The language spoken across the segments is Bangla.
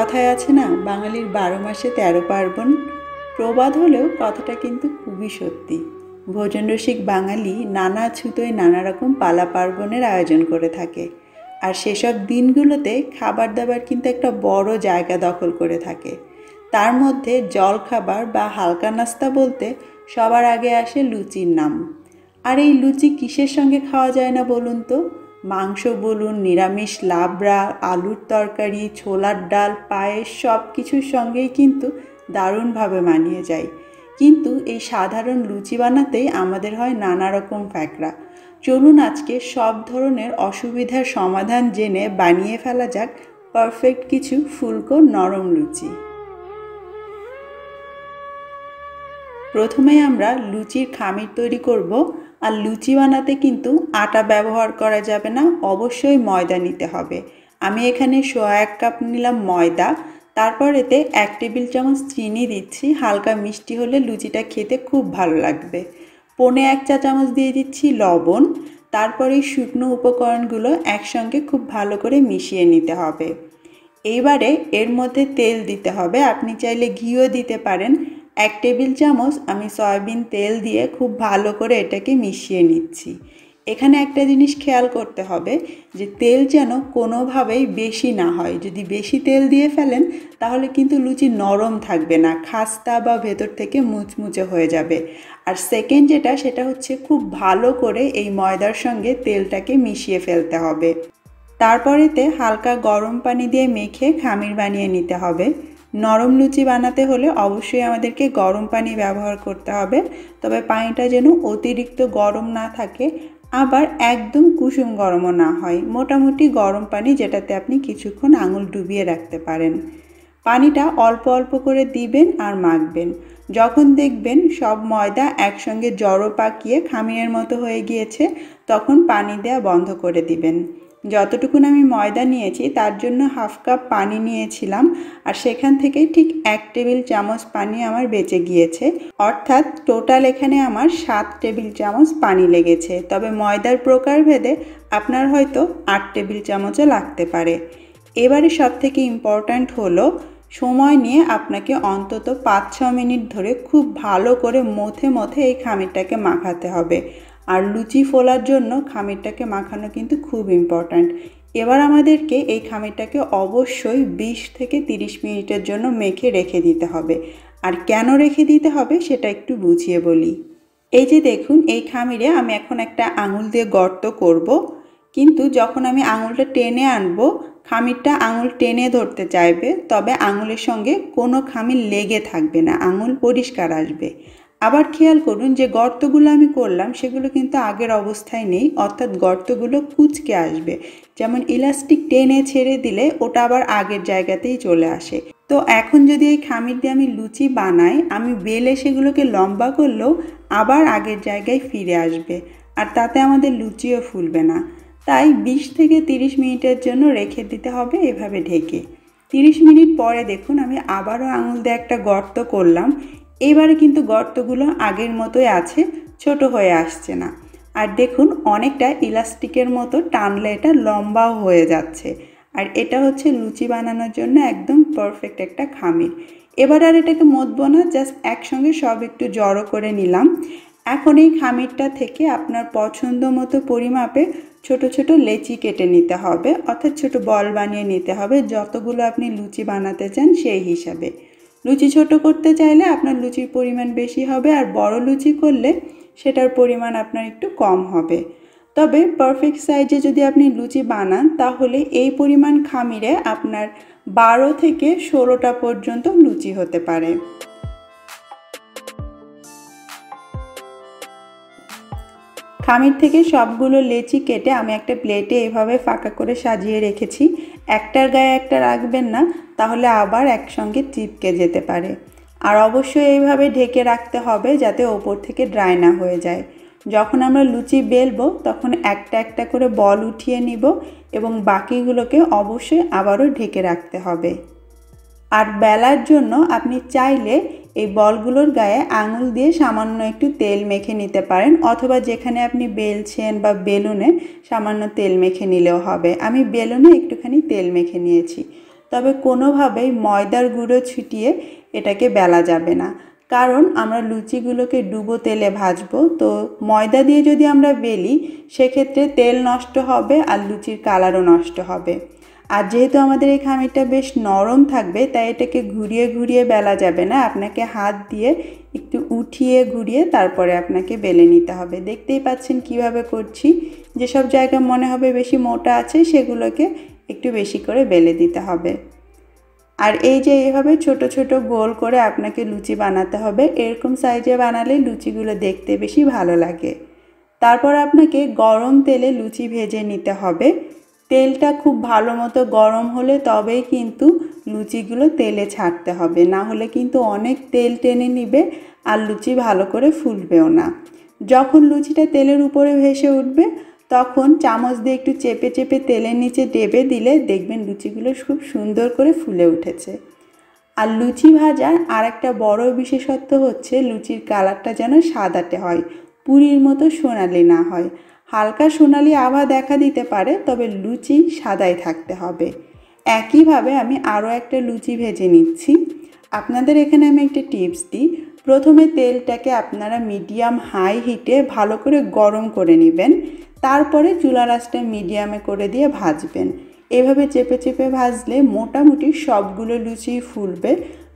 কথায় আছে না, বাঙালির 12 মাসে 13 পার্বণ। প্রবাদ হলেও কথাটা কিন্তু খুবই সত্যি। ভোজনরসিক বাঙালি নানা ছুতোয় নানা রকম পালা পার্বণের আয়োজন করে থাকে। আর সেসব দিনগুলোতে খাবার দাবার কিন্তু একটা বড় জায়গা দখল করে থাকে। তার মধ্যে জলখাবার বা হালকা নাস্তা বলতে সবার আগে আসে লুচির নাম। আর এই লুচি কিসের সঙ্গে খাওয়া যায় না বলুন তো? মাংস বলুন, নিরামিষ লাবড়া, আলুর তরকারি, ছোলার ডাল, পায়েস সব কিছুর সঙ্গেই কিন্তু দারুণভাবে মানিয়ে যায়। কিন্তু এই সাধারণ লুচি বানাতেই আমাদের হয় নানা রকম ফ্যাকড়া। চলুন আজকে সব ধরনের অসুবিধার সমাধান জেনে বানিয়ে ফেলা যাক পারফেক্ট কিছু ফুলকো নরম লুচি। প্রথমে আমরা লুচির খামির তৈরি করব। আর লুচি বানাতে কিন্তু আটা ব্যবহার করা যাবে না, অবশ্যই ময়দা নিতে হবে। আমি এখানে 1 কাপ নিলাম ময়দা। তারপর এতে 1 টেবিল চামচ চিনি দিচ্ছি, হালকা মিষ্টি হলে লুচিটা খেতে খুব ভালো লাগবে। 1.25 চা চামচ দিয়ে দিচ্ছি লবণ। তারপর এই শুকনো উপকরণগুলো একসঙ্গে খুব ভালো করে মিশিয়ে নিতে হবে। এইবারে এর মধ্যে তেল দিতে হবে, আপনি চাইলে ঘিও দিতে পারেন। 1 টেবিল চামচ আমি সয়াবিন তেল দিয়ে খুব ভালো করে এটাকে মিশিয়ে নিচ্ছি। এখানে একটা জিনিস খেয়াল করতে হবে যে তেল যেন কোনোভাবেই বেশি না হয়। যদি বেশি তেল দিয়ে ফেলেন তাহলে কিন্তু লুচি নরম থাকবে না, খাস্তা বা ভেতর থেকে মুচমুচে হয়ে যাবে। আর সেকেন্ড সেটা হচ্ছে খুব ভালো করে এই ময়দার সঙ্গে তেলটাকে মিশিয়ে ফেলতে হবে। তারপরেতে হালকা গরম পানি দিয়ে মেখে খামির বানিয়ে নিতে হবে। নরম লুচি বানাতে হলে অবশ্যই আমাদেরকে গরম পানি ব্যবহার করতে হবে, তবে পানিটা যেন অতিরিক্ত গরম না থাকে, আবার একদম কুসুম গরমও না হয়। মোটামুটি গরম পানি, যেটাতে আপনি কিছুক্ষণ আঙুল ডুবিয়ে রাখতে পারেন। পানিটা অল্প অল্প করে দিবেন আর মাখবেন। যখন দেখবেন সব ময়দা একসঙ্গে জড়ো পাকিয়ে খামিরের মতো হয়ে গিয়েছে, তখন পানি দেওয়া বন্ধ করে দিবেন। যতটুকুন আমি ময়দা নিয়েছি তার জন্য 1/2 কাপ পানি নিয়েছিলাম, আর সেখান থেকে ঠিক 1 টেবিল চামচ পানি আমার বেঁচে গিয়েছে। অর্থাৎ টোটাল এখানে আমার 7 টেবিল চামচ পানি লেগেছে। তবে ময়দার প্রকারভেদে আপনার হয়তো 8 টেবিল চামচও লাগতে পারে। এবারে সবথেকে ইম্পর্ট্যান্ট হলো সময় নিয়ে আপনাকে অন্তত 5-6 মিনিট ধরে খুব ভালো করে মথে এই খামিরটাকে মাখাতে হবে। আর লুচি ফোলার জন্য খামিরটাকে মাখানো কিন্তু খুব ইম্পর্ট্যান্ট। এবার আমাদেরকে এই খামিরটাকে অবশ্যই 20 থেকে 30 মিনিটের জন্য মেখে রেখে দিতে হবে। আর কেন রেখে দিতে হবে সেটা একটু বুঝিয়ে বলি। এই যে দেখুন, এই খামিরে আমি এখন একটা আঙুল দিয়ে গর্ত করব, কিন্তু যখন আমি আঙুলটা টেনে আনবো খামিরটা আঙুল টেনে ধরতে চাইবে, তবে আঙুলের সঙ্গে কোনো খামির লেগে থাকবে না, আঙুল পরিষ্কার আসবে। আবার খেয়াল করুন যে গর্তগুলো আমি করলাম সেগুলো কিন্তু আগের অবস্থায় নেই, অর্থাৎ গর্তগুলো কুঁচকে আসবে। যেমন ইলাস্টিক টেনে ছেড়ে দিলে ওটা আবার আগের জায়গাতেই চলে আসে। তো এখন যদি এই খামির দিয়ে আমি লুচি বানাই, আমি বেলে সেগুলোকে লম্বা করলেও আবার আগের জায়গায় ফিরে আসবে, আর তাতে আমাদের লুচিও ফুলবে না। তাই 20 থেকে 30 মিনিটের জন্য রেখে দিতে হবে এভাবে ঢেকে। 30 মিনিট পরে দেখুন আমি আবারও আঙুল দিয়ে একটা গর্ত করলাম। এবারে কিন্তু গর্তগুলো আগের মতোই আছে, ছোট হয়ে আসছে না। আর দেখুন অনেকটা ইলাস্টিকের মতো টানলে এটা লম্বাও হয়ে যাচ্ছে। আর এটা হচ্ছে লুচি বানানোর জন্য একদম পারফেক্ট একটা খামির। এবার আর এটাকে মথবো না, জাস্ট একসঙ্গে সব একটু জড়ো করে নিলাম। এখন এই খামিরটা থেকে আপনার পছন্দ মতো পরিমাপে ছোট ছোট লেচি কেটে নিতে হবে, অর্থাৎ ছোট বল বানিয়ে নিতে হবে, যতগুলো আপনি লুচি বানাতে চান সেই হিসাবে। লুচি ছোট করতে চাইলে আপনার লুচির পরিমাণ বেশি হবে, আর বড় লুচি করলে সেটার পরিমাণ আপনার একটু কম হবে। তবে পারফেক্ট সাইজে যদি আপনি লুচি বানান তাহলে এই পরিমাণ খামিরে আপনার 12 থেকে 16টা পর্যন্ত লুচি হতে পারে। খামির থেকে সবগুলো লেচি কেটে আমি একটা প্লেটে এভাবে ফাঁকা করে সাজিয়ে রেখেছি। একটার গায়ে একটা রাখবেন না, তাহলে আবার একসঙ্গে চিপকে যেতে পারে। আর অবশ্যই এইভাবে ঢেকে রাখতে হবে যাতে ওপর থেকে ড্রাই না হয়ে যায়। যখন আমরা লুচি বেলবো তখন একটা একটা করে বল উঠিয়ে নিব, এবং বাকিগুলোকে অবশ্যই আবারও ঢেকে রাখতে হবে। আর বেলার জন্য আপনি চাইলে এই বলগুলোর গায়ে আঙুল দিয়ে সামান্য একটু তেল মেখে নিতে পারেন, অথবা যেখানে আপনি বেলছেন বা বেলুনে সামান্য তেল মেখে নিলেও হবে। আমি বেলুনে একটুখানি তেল মেখে নিয়েছি। তবে কোনোভাবেই ময়দার গুঁড়ো ছিটিয়ে এটাকে বেলা যাবে না, কারণ আমরা লুচিগুলোকে ডুবো তেলে ভাজবো। তো ময়দা দিয়ে যদি আমরা বেলি সেক্ষেত্রে তেল নষ্ট হবে আর লুচির কালারও নষ্ট হবে। আর যেহেতু আমাদের এই খামিরটা বেশ নরম থাকবে, তাই এটাকে ঘুরিয়ে ঘুরিয়ে বেলা যাবে না, আপনাকে হাত দিয়ে একটু উঠিয়ে ঘুরিয়ে তারপরে আপনাকে বেলে নিতে হবে। দেখতেই পাচ্ছেন কিভাবে করছি। যেসব জায়গা মনে হবে বেশি মোটা আছে সেগুলোকে একটু বেশি করে বেলে দিতে হবে। আর এই যে এইভাবে ছোট ছোট গোল করে আপনাকে লুচি বানাতে হবে। এরকম সাইজে বানালে লুচিগুলো দেখতে বেশি ভালো লাগে। তারপর আপনাকে গরম তেলে লুচি ভেজে নিতে হবে। তেলটা খুব ভালো মতো গরম হলে তবেই কিন্তু লুচিগুলো তেলে ছাড়তে হবে, না হলে কিন্তু অনেক তেল টেনে নিবে আর লুচি ভালো করে ফুলবেও না। যখন লুচিটা তেলের উপরে ভেসে উঠবে তখন চামচ দিয়ে একটু চেপে চেপে তেলের নিচে ডেবে দিলে দেখবেন লুচিগুলো খুব সুন্দর করে ফুলে উঠেছে। আর লুচি ভাজার আর একটা বড় বিশেষত্ব হচ্ছে লুচির কালারটা যেন সাদাটে হয়, পুরীর মতো সোনালি না হয়। হালকা সোনালি আভা দেখা দিতে পারে, তবে লুচি সাদাই থাকতে হবে। একইভাবে আমি আরও একটা লুচি ভেজে নিচ্ছি। আপনাদের এখানে আমি একটা টিপস দিই। প্রথমে তেলটাকে আপনারা মিডিয়াম হাই হিটে ভালো করে গরম করে নেবেন, তারপরে চুলার আঁচটা মিডিয়ামে করে দিয়ে ভাজবেন। এভাবে চেপে চেপে ভাজলে মোটামুটি সবগুলো লুচি ফুলবে।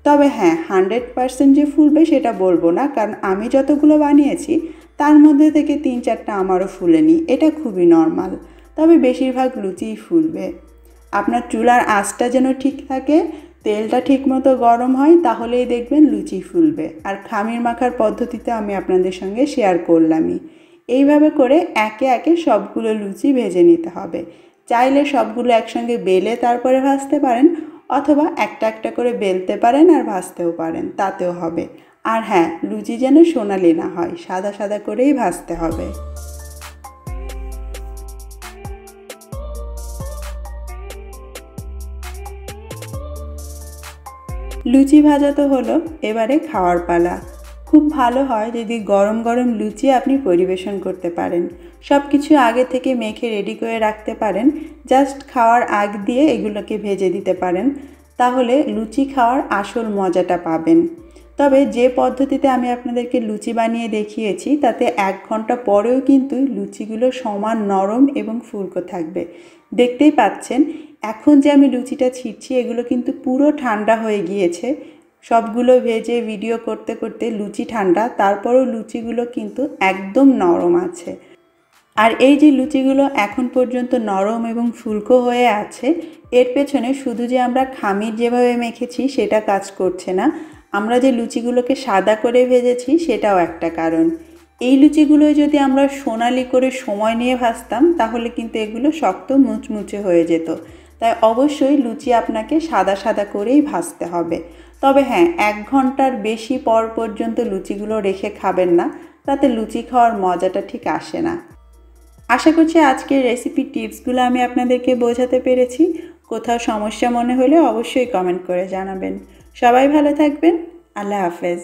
তবে হ্যাঁ, 100% যে ফুলবে সেটা বলবো না, কারণ আমি যতগুলো বানিয়েছি তার মধ্যে থেকে 3-4টা আমারও ফুলেনি, এটা খুবই নর্মাল। তবে বেশিরভাগ লুচিই ফুলবে। আপনার চুলার আঁচটা যেন ঠিক থাকে, তেলটা ঠিকমতো গরম হয়, তাহলেই দেখবেন লুচি ফুলবে। আর খামির মাখার পদ্ধতিতে আমি আপনাদের সঙ্গে শেয়ার করলামই। এইভাবে করে একে একে সবগুলো লুচি ভেজে নিতে হবে। চাইলে সবগুলো একসঙ্গে বেলে তারপরে ভাজতে পারেন, অথবা একটা একটা করে বেলতে পারেন আর ভাজতেও পারেন, তাতেও হবে। আর হ্যাঁ, লুচি যেন সোনালি না হয়, সাদা সাদা করেই ভাজতে হবে। লুচি ভাজা তো হলো, এবারে খাওয়ার পালা। খুব ভালো হয় যদি গরম গরম লুচি আপনি পরিবেশন করতে পারেন। সব কিছু আগে থেকে মেখে রেডি করে রাখতে পারেন, জাস্ট খাওয়ার আগ দিয়ে এগুলোকে ভেজে দিতে পারেন, তাহলে লুচি খাওয়ার আসল মজাটা পাবেন। তবে যে পদ্ধতিতে আমি আপনাদেরকে লুচি বানিয়ে দেখিয়েছি তাতে 1 ঘন্টা পরেও কিন্তু লুচিগুলো সমান নরম এবং ফুলকো থাকবে। দেখতেই পাচ্ছেন এখন যে আমি লুচিটা ছিঁড়ছি এগুলো কিন্তু পুরো ঠান্ডা হয়ে গিয়েছে। সবগুলো ভেজে ভিডিও করতে করতে লুচি ঠান্ডা, তারপরেও লুচিগুলো কিন্তু একদম নরম আছে। আর এই যে লুচিগুলো এখন পর্যন্ত নরম এবং ফুলকো হয়ে আছে, এর পেছনে শুধু যে আমরা খামির যেভাবে মেখেছি সেটা কাজ করছে না, আমরা যে লুচিগুলোকে সাদা করে ভেজেছি সেটাও একটা কারণ। এই লুচিগুলো যদি আমরা সোনালি করে সময় নিয়ে ভাজতাম তাহলে কিন্তু এগুলো শক্ত মুচমুচে হয়ে যেত। তাই অবশ্যই লুচি আপনাকে সাদা সাদা করেই ভাজতে হবে। তবে হ্যাঁ, 1 ঘন্টার বেশি পর পর্যন্ত লুচিগুলো রেখে খাবেন না, তাতে লুচি খাওয়ার মজাটা ঠিক আসে না। আশা করছি আজকের রেসিপি টিপসগুলো আমি আপনাদেরকে বোঝাতে পেরেছি। কোথাও সমস্যা মনে হলে অবশ্যই কমেন্ট করে জানাবেন। সবাই ভালো থাকবেন। আল্লাহ হাফেজ।